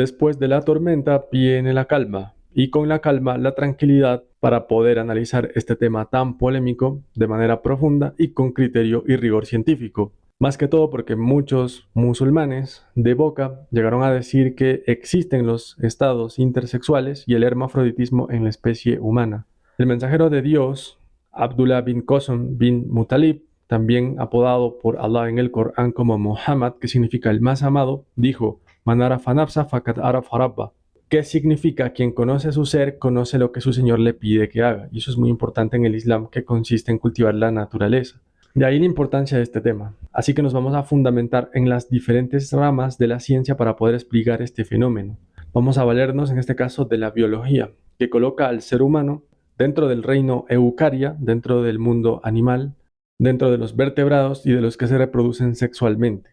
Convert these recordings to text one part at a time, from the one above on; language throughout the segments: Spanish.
Después de la tormenta viene la calma y con la calma la tranquilidad para poder analizar este tema tan polémico de manera profunda y con criterio y rigor científico. Más que todo porque muchos musulmanes de boca llegaron a decir que existen los estados intersexuales y el hermafroditismo en la especie humana. El mensajero de Dios, Abdullah bin Qasem bin Muttalib, también apodado por Allah en el Corán como Muhammad, que significa el más amado, dijo: Man arafa nafsa faqad arafa rabba. ¿Qué significa? Quien conoce su ser, conoce lo que su Señor le pide que haga. Y eso es muy importante en el Islam, que consiste en cultivar la naturaleza. De ahí la importancia de este tema. Así que nos vamos a fundamentar en las diferentes ramas de la ciencia para poder explicar este fenómeno. Vamos a valernos en este caso de la biología, que coloca al ser humano dentro del reino Eucaria, dentro del mundo animal, dentro de los vertebrados y de los que se reproducen sexualmente.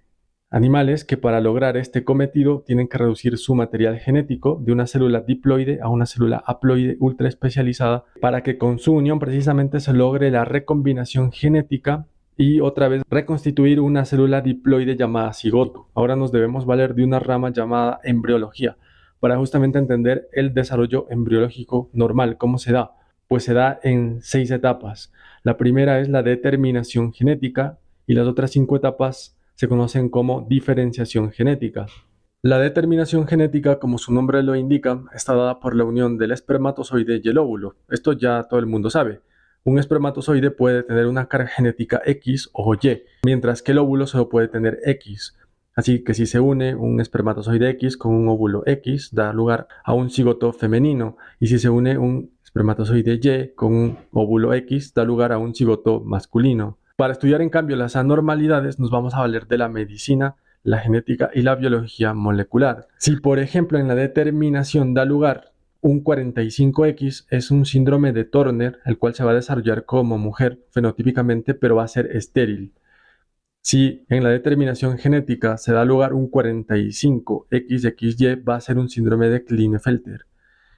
Animales que para lograr este cometido tienen que reducir su material genético de una célula diploide a una célula haploide ultra especializada para que con su unión precisamente se logre la recombinación genética y otra vez reconstituir una célula diploide llamada cigoto. Ahora nos debemos valer de una rama llamada embriología para justamente entender el desarrollo embriológico normal, cómo se da. Pues se da en 6 etapas. La primera es la determinación genética y las otras 5 etapas se conocen como diferenciación genética. La determinación genética, como su nombre lo indica, está dada por la unión del espermatozoide y el óvulo. Esto ya todo el mundo sabe. Un espermatozoide puede tener una carga genética X o Y, mientras que el óvulo solo puede tener X. Así que si se une un espermatozoide X con un óvulo X, da lugar a un cigoto femenino. Y si se une un espermatozoide Y con un óvulo X, da lugar a un cigoto masculino. Para estudiar, en cambio, las anormalidades, nos vamos a valer de la medicina, la genética y la biología molecular. Si, por ejemplo, en la determinación da lugar un 45X, es un síndrome de Turner, el cual se va a desarrollar como mujer fenotípicamente, pero va a ser estéril. Si en la determinación genética se da lugar un 45XXY, va a ser un síndrome de Klinefelter,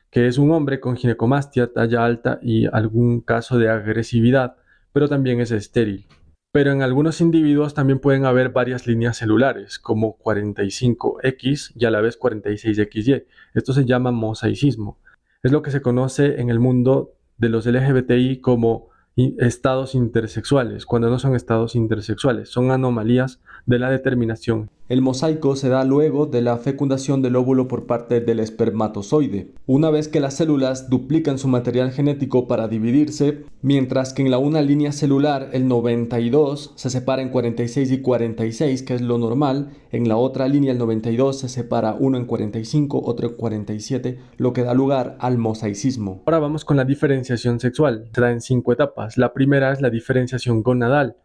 que es un hombre con ginecomastia, talla alta y algún caso de agresividad, pero también es estéril. Pero en algunos individuos también pueden haber varias líneas celulares, como 45X y a la vez 46XY. Esto se llama mosaicismo. Es lo que se conoce en el mundo de los LGBTI como estados intersexuales, cuando no son estados intersexuales, son anomalías de la determinación. El mosaico se da luego de la fecundación del óvulo por parte del espermatozoide, una vez que las células duplican su material genético para dividirse, mientras que en la una línea celular el 92 se separa en 46 y 46, que es lo normal, en la otra línea el 92 se separa uno en 45, otro en 47, lo que da lugar al mosaicismo. Ahora vamos con la diferenciación sexual. Se da en 5 etapas. La primera es la diferenciación gonadal.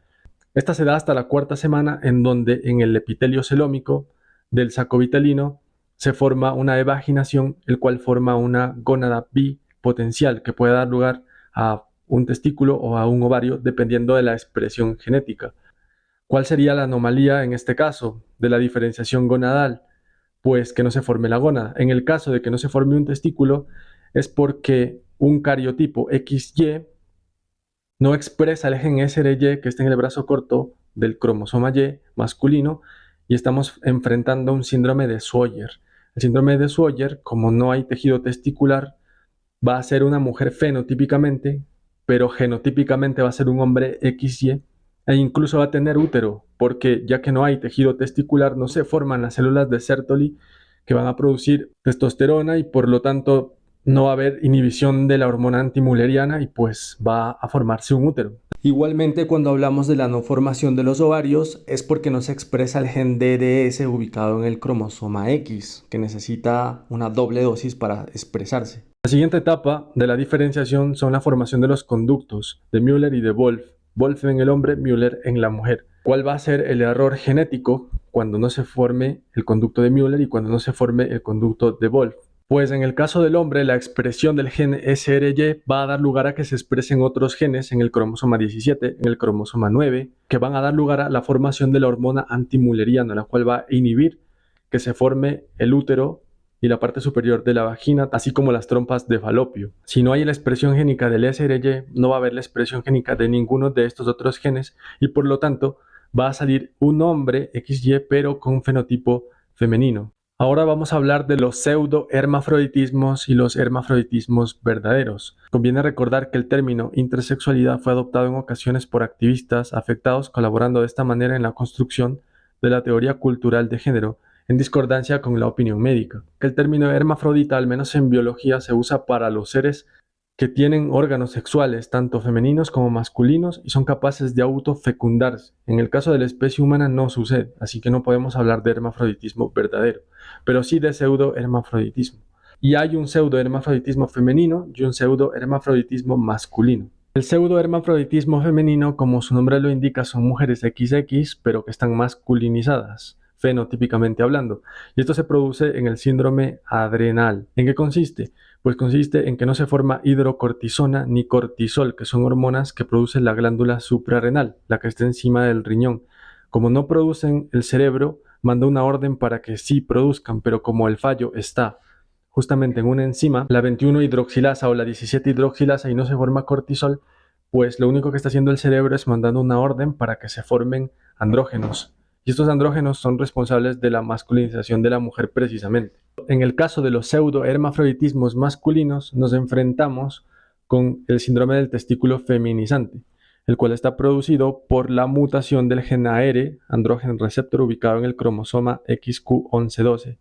Esta se da hasta la 4ª semana, en donde en el epitelio celómico del saco vitelino se forma una evaginación, el cual forma una gónada bipotencial que puede dar lugar a un testículo o a un ovario dependiendo de la expresión genética. ¿Cuál sería la anomalía en este caso de la diferenciación gonadal? Pues que no se forme la gónada. En el caso de que no se forme un testículo es porque un cariotipo XY no expresa el gen SRY que está en el brazo corto del cromosoma Y masculino y estamos enfrentando un síndrome de Swyer. El síndrome de Swyer, como no hay tejido testicular, va a ser una mujer fenotípicamente, pero genotípicamente va a ser un hombre XY e incluso va a tener útero, porque ya que no hay tejido testicular, no se forman las células de Sertoli que van a producir testosterona y por lo tanto no va a haber inhibición de la hormona antimulleriana y pues va a formarse un útero. Igualmente, cuando hablamos de la no formación de los ovarios es porque no se expresa el gen DDS ubicado en el cromosoma X, que necesita una doble dosis para expresarse. La siguiente etapa de la diferenciación son la formación de los conductos de Müller y de Wolff. Wolff en el hombre, Müller en la mujer. ¿Cuál va a ser el error genético cuando no se forme el conducto de Müller y cuando no se forme el conducto de Wolff? Pues en el caso del hombre, la expresión del gen SRY va a dar lugar a que se expresen otros genes en el cromosoma 17, en el cromosoma 9, que van a dar lugar a la formación de la hormona antimulleriana, la cual va a inhibir que se forme el útero y la parte superior de la vagina, así como las trompas de falopio. Si no hay la expresión génica del SRY, no va a haber la expresión génica de ninguno de estos otros genes y por lo tanto va a salir un hombre XY pero con fenotipo femenino. Ahora vamos a hablar de los pseudo-hermafroditismos y los hermafroditismos verdaderos. Conviene recordar que el término intersexualidad fue adoptado en ocasiones por activistas afectados colaborando de esta manera en la construcción de la teoría cultural de género, en discordancia con la opinión médica. Que el término hermafrodita, al menos en biología, se usa para los seres que tienen órganos sexuales, tanto femeninos como masculinos, y son capaces de autofecundarse. En el caso de la especie humana no sucede, así que no podemos hablar de hermafroditismo verdadero, pero sí de pseudohermafroditismo. Y hay un pseudohermafroditismo femenino y un pseudohermafroditismo masculino. El pseudohermafroditismo femenino, como su nombre lo indica, son mujeres XX, pero que están masculinizadas, fenotípicamente hablando. Y esto se produce en el síndrome adrenal. ¿En qué consiste? Pues consiste en que no se forma hidrocortisona ni cortisol, que son hormonas que produce la glándula suprarrenal, la que está encima del riñón. Como no producen, el cerebro manda una orden para que sí produzcan, pero como el fallo está justamente en una enzima, la 21 hidroxilasa o la 17 hidroxilasa, y no se forma cortisol, pues lo único que está haciendo el cerebro es mandando una orden para que se formen andrógenos. Y estos andrógenos son responsables de la masculinización de la mujer precisamente. En el caso de los pseudohermafroditismos masculinos, nos enfrentamos con el síndrome del testículo feminizante, el cual está producido por la mutación del gen AR, andrógeno receptor, ubicado en el cromosoma XQ1112,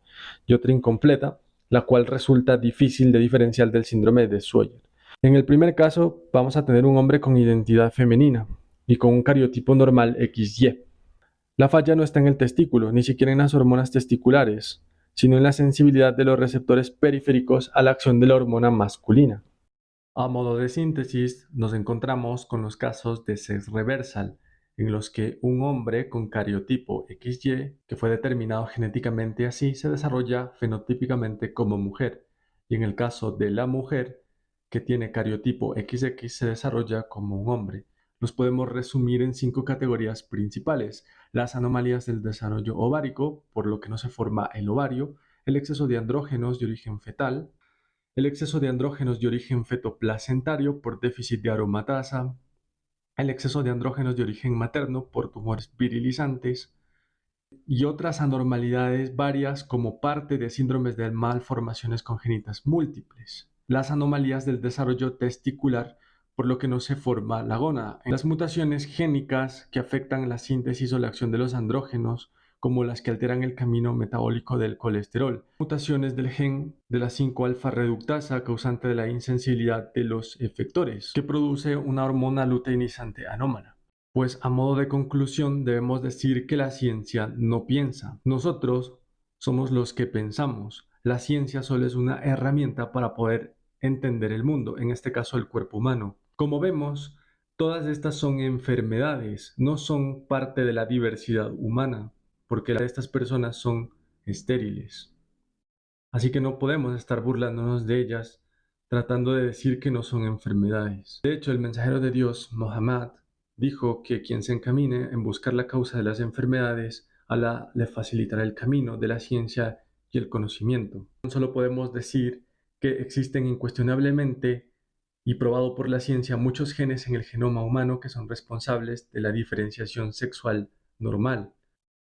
y otra incompleta, la cual resulta difícil de diferenciar del síndrome de Swyer. En el primer caso, vamos a tener un hombre con identidad femenina y con un cariotipo normal XY. La falla no está en el testículo, ni siquiera en las hormonas testiculares, sino en la sensibilidad de los receptores periféricos a la acción de la hormona masculina. A modo de síntesis, nos encontramos con los casos de sex reversal, en los que un hombre con cariotipo XY, que fue determinado genéticamente así, se desarrolla fenotípicamente como mujer, y en el caso de la mujer, que tiene cariotipo XX, se desarrolla como un hombre. Los podemos resumir en 5 categorías principales: las anomalías del desarrollo ovárico, por lo que no se forma el ovario; el exceso de andrógenos de origen fetal; el exceso de andrógenos de origen fetoplacentario por déficit de aromatasa; el exceso de andrógenos de origen materno por tumores virilizantes; y otras anormalidades varias como parte de síndromes de malformaciones congénitas múltiples. Las anomalías del desarrollo testicular, por lo que no se forma la gónada. Las mutaciones génicas que afectan la síntesis o la acción de los andrógenos, como las que alteran el camino metabólico del colesterol. Mutaciones del gen de la 5-alfa reductasa, causante de la insensibilidad de los efectores, que produce una hormona luteinizante anómala. Pues a modo de conclusión debemos decir que la ciencia no piensa. Nosotros somos los que pensamos. La ciencia solo es una herramienta para poder entender el mundo, en este caso el cuerpo humano. Como vemos, todas estas son enfermedades, no son parte de la diversidad humana, porque estas personas son estériles. Así que no podemos estar burlándonos de ellas, tratando de decir que no son enfermedades. De hecho, el mensajero de Dios, Mohammed, dijo que quien se encamine en buscar la causa de las enfermedades, Alá le facilitará el camino de la ciencia y el conocimiento. Solo podemos decir que existen incuestionablemente y probado por la ciencia muchos genes en el genoma humano que son responsables de la diferenciación sexual normal.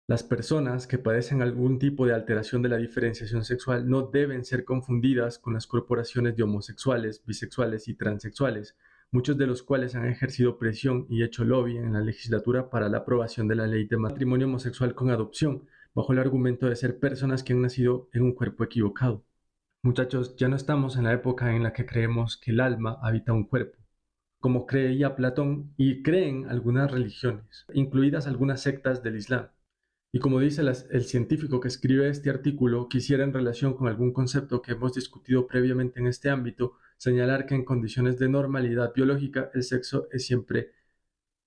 Las personas que padecen algún tipo de alteración de la diferenciación sexual no deben ser confundidas con las corporaciones de homosexuales, bisexuales y transexuales, muchos de los cuales han ejercido presión y hecho lobby en la legislatura para la aprobación de la ley de matrimonio homosexual con adopción, bajo el argumento de ser personas que han nacido en un cuerpo equivocado. Muchachos, ya no estamos en la época en la que creemos que el alma habita un cuerpo, como creía Platón y creen algunas religiones, incluidas algunas sectas del Islam. Y como dice el científico que escribe este artículo, quisiera en relación con algún concepto que hemos discutido previamente en este ámbito, señalar que en condiciones de normalidad biológica el sexo es siempre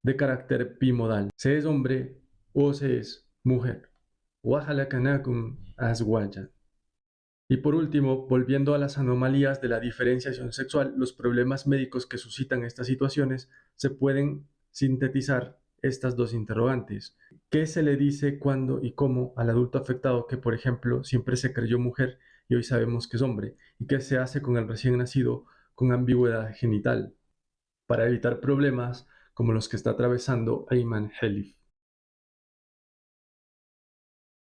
de carácter bimodal. Se es hombre o se es mujer. Wahalakanakum azwajan. Y por último, volviendo a las anomalías de la diferenciación sexual, los problemas médicos que suscitan estas situaciones, se pueden sintetizar estas dos interrogantes. ¿Qué se le dice cuándo y cómo al adulto afectado que, por ejemplo, siempre se creyó mujer y hoy sabemos que es hombre? ¿Y qué se hace con el recién nacido con ambigüedad genital para evitar problemas como los que está atravesando Ayman Khelif?